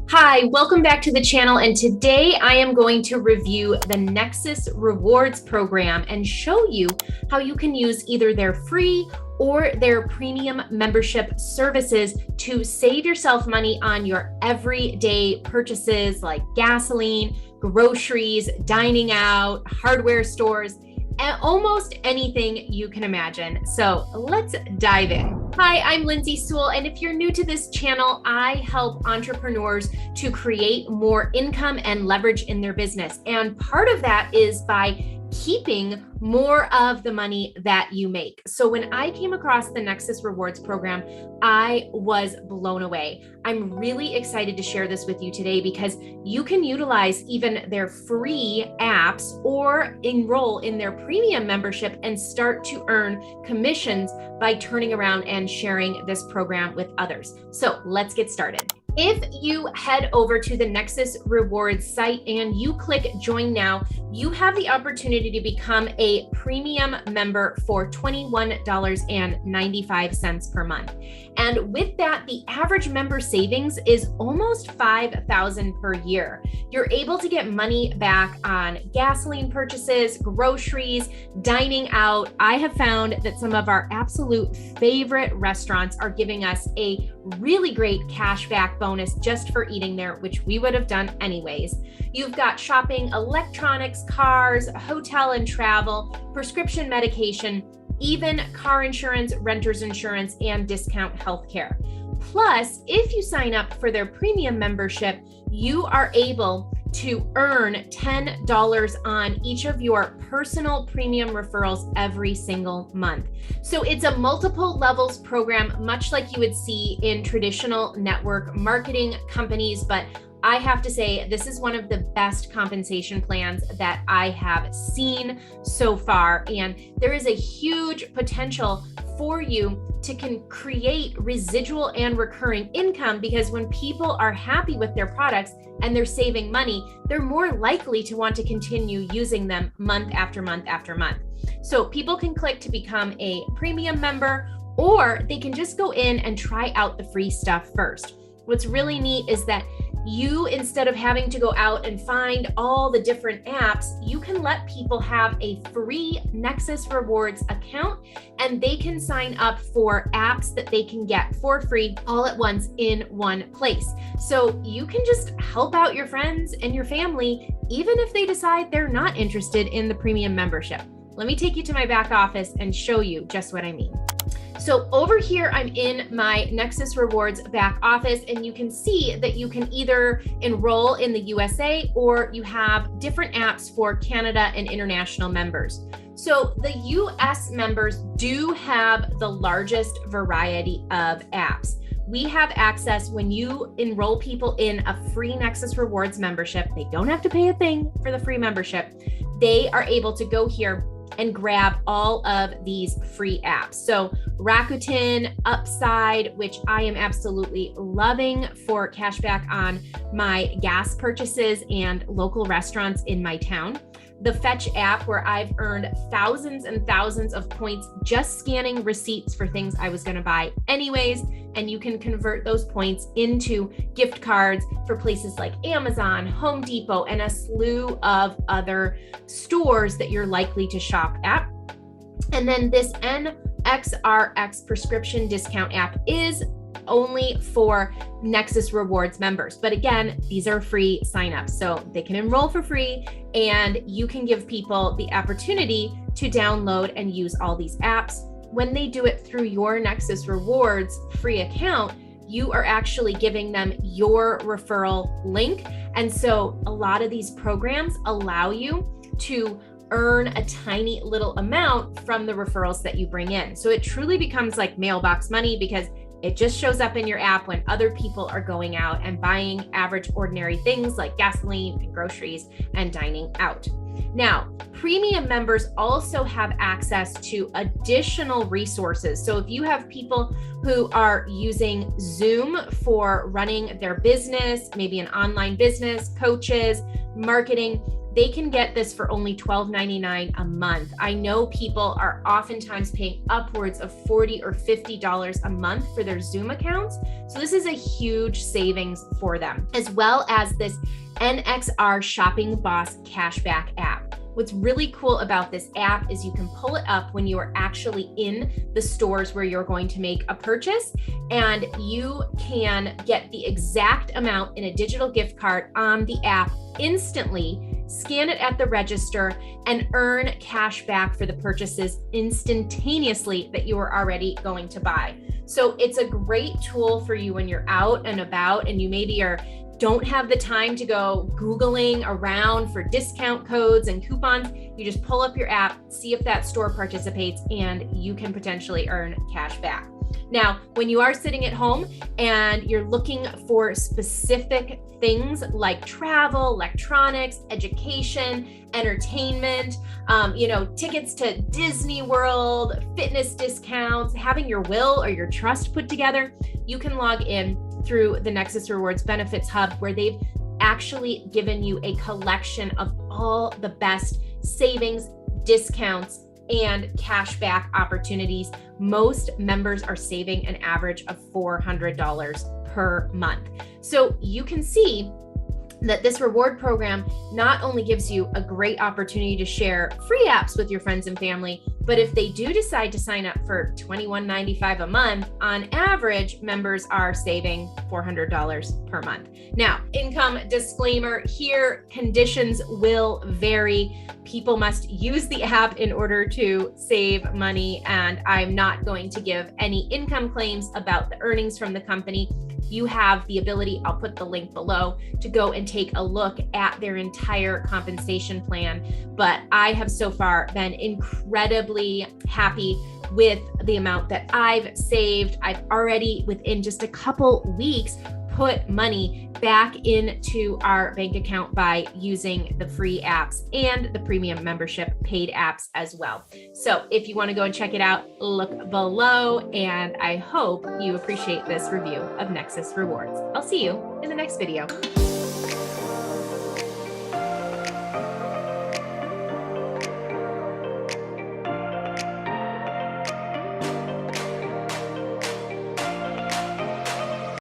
Hi, welcome back to the channel, and today I am going to review the Nexus Rewards program and show you how you can use either their free or their premium membership services to save yourself money on your everyday purchases like gasoline, groceries, dining out, hardware stores, and almost anything you can imagine. So let's dive in. Hi, I'm Lindsay Sewell, and if you're new to this channel, I help entrepreneurs to create more income and leverage in their business. And part of that is by keeping more of the money that you make. So when I came across the Nexus Rewards program, I was blown away. I'm really excited to share this with you today because you can utilize even their free apps or enroll in their premium membership and start to earn commissions by turning around and sharing this program with others. So let's get started. If you head over to the Nexus Rewards site and you click Join Now, you have the opportunity to become a premium member for $21.95 per month. And with that, the average member savings is almost $5,000 per year. You're able to get money back on gasoline purchases, groceries, dining out. I have found that some of our absolute favorite restaurants are giving us a really great cashback bonus just for eating there, which we would have done anyways. You've got shopping, electronics, cars, hotel and travel, prescription medication, even car insurance, renter's insurance, and discount healthcare. Plus, if you sign up for their premium membership, you are able to earn $10 on each of your personal premium referrals every single month. So it's a multiple levels program, much like you would see in traditional network marketing companies, but I have to say, this is one of the best compensation plans that I have seen so far. And there is a huge potential for you to create residual and recurring income, because when people are happy with their products and they're saving money, they're more likely to want to continue using them month after month after month. So people can click to become a premium member, or they can just go in and try out the free stuff first. What's really neat is that you, instead of having to go out and find all the different apps, you can let people have a free Nexus Rewards account, and they can sign up for apps that they can get for free all at once in one place. So you can just help out your friends and your family, even if they decide they're not interested in the premium membership. Let me take you to my back office and show you just what I mean. So over here, I'm in my Nexus Rewards back office, and you can see that you can either enroll in the USA or you have different apps for Canada and international members. So the US members do have the largest variety of apps. We have access when you enroll people in a free Nexus Rewards membership. They don't have to pay a thing for the free membership. They are able to go here and grab all of these free apps. So Rakuten, Upside, which I am absolutely loving for cashback on my gas purchases and local restaurants in my town. The Fetch app, where I've earned thousands and thousands of points just scanning receipts for things I was going to buy anyways. And you can convert those points into gift cards for places like Amazon, Home Depot, and a slew of other stores that you're likely to shop at. And then this NXRX prescription discount app is only for Nexus Rewards members. But again, these are free signups, so they can enroll for free, and you can give people the opportunity to download and use all these apps. When they do it through your Nexus Rewards free account, you are actually giving them your referral link. And so a lot of these programs allow you to earn a tiny little amount from the referrals that you bring in. So it truly becomes like mailbox money, because it just shows up in your app when other people are going out and buying average, ordinary things like gasoline and groceries and dining out. Now, premium members also have access to additional resources. So if you have people who are using Zoom for running their business, maybe an online business, coaches, marketing, they can get this for only $12.99 a month. I know people are oftentimes paying upwards of $40 or $50 a month for their Zoom accounts. So this is a huge savings for them, as well as this NXR Shopping Boss Cashback app. What's really cool about this app is you can pull it up when you are actually in the stores where you're going to make a purchase, and you can get the exact amount in a digital gift card on the app instantly, scan it at the register, and earn cash back for the purchases instantaneously that you are already going to buy. So it's a great tool for you when you're out and about and you maybe don't have the time to go Googling around for discount codes and coupons. You just pull up your app, see if that store participates, and you can potentially earn cash back. Now, when you are sitting at home and you're looking for specific things like travel, electronics, education, entertainment, tickets to Disney World, fitness discounts, having your will or your trust put together, you can log in through the Nexus Rewards Benefits Hub, where they've actually given you a collection of all the best savings, discounts, and cashback opportunities. Most members are saving an average of $400 per month. So you can see that this reward program not only gives you a great opportunity to share free apps with your friends and family, but if they do decide to sign up for $21.95 a month, on average, members are saving $400 per month. Now, income disclaimer here, conditions will vary. People must use the app in order to save money, and I'm not going to give any income claims about the earnings from the company. You have the ability, I'll put the link below, to go and take a look at their entire compensation plan. But I have so far been incredibly happy with the amount that I've saved. I've already, within just a couple weeks, put money back into our bank account by using the free apps and the premium membership paid apps as well. So if you want to go and check it out, look below, and I hope you appreciate this review of Nexus Rewards. I'll see you in the next video.